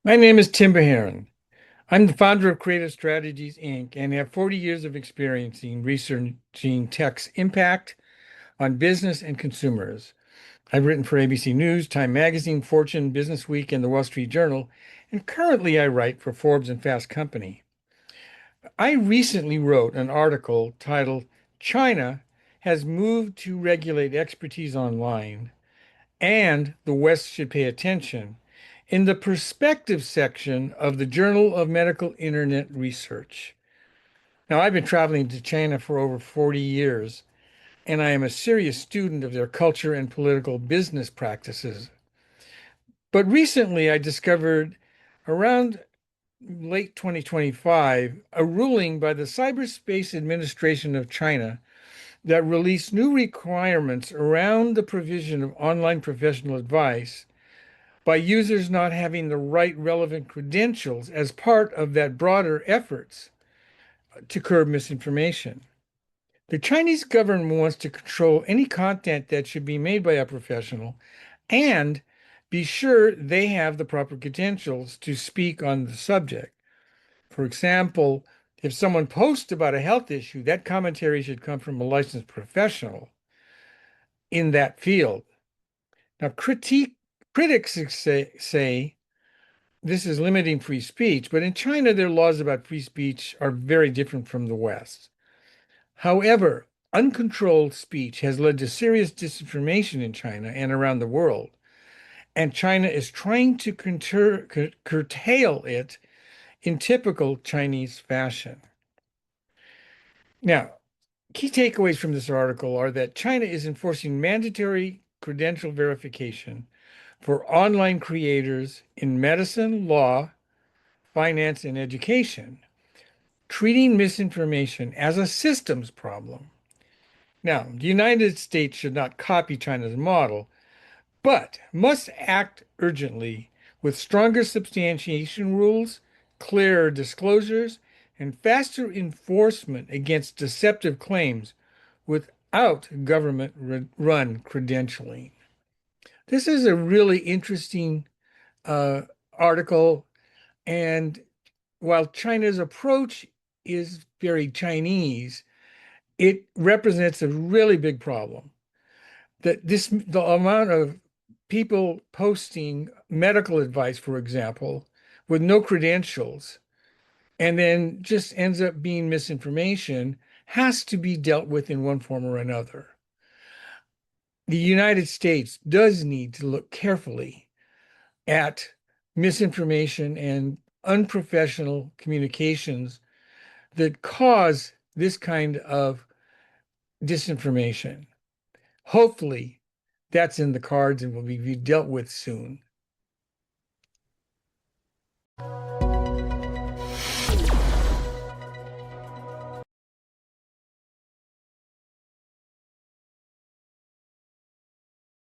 My name is Tim Bajarin. I'm the founder of Creative Strategies, Inc., and have 40 years of experience in researching tech's impact on business and consumers. I've written for ABC News, Time Magazine, Fortune, Business Week, and the Wall Street Journal, and currently I write for Forbes and Fast Company. I recently wrote an article titled China Has Moved to Regulate Expertise Online, and the West Should Pay Attention in the perspective section of the Journal of Medical Internet Research. Now, I've been traveling to China for over 40 years, and I am a serious student of their culture and political business practices. But recently, I discovered around late 2025 a ruling by the Cyberspace Administration of China that released new requirements around the provision of online professional advice by users not having the right relevant credentials as part of that broader efforts to curb misinformation. The Chinese government wants to control any content that should be made by a professional and be sure they have the proper credentials to speak on the subject. For example, if someone posts about a health issue, that commentary should come from a licensed professional in that field. Now, critics say this is limiting free speech, but in China, their laws about free speech are very different from the West. However, uncontrolled speech has led to serious disinformation in China and around the world, and China is trying to curtail it in typical Chinese fashion. Now, key takeaways from this article are that China is enforcing mandatory credential verification for online creators in medicine, law, finance, and education, treating misinformation as a systems problem. Now, the United States should not copy China's model, but must act urgently with stronger substantiation rules, clearer disclosures, and faster enforcement against deceptive claims without government-run credentialing. This is a really interesting uh, article, and while China's approach is very Chinese, it represents a really big problem. The amount of people posting medical advice, for example, with no credentials, and then just ends up being misinformation, has to be dealt with in one form or another. The United States does need to look carefully at misinformation and unprofessional communications that cause this kind of disinformation. Hopefully, that's in the cards and will be dealt with soon.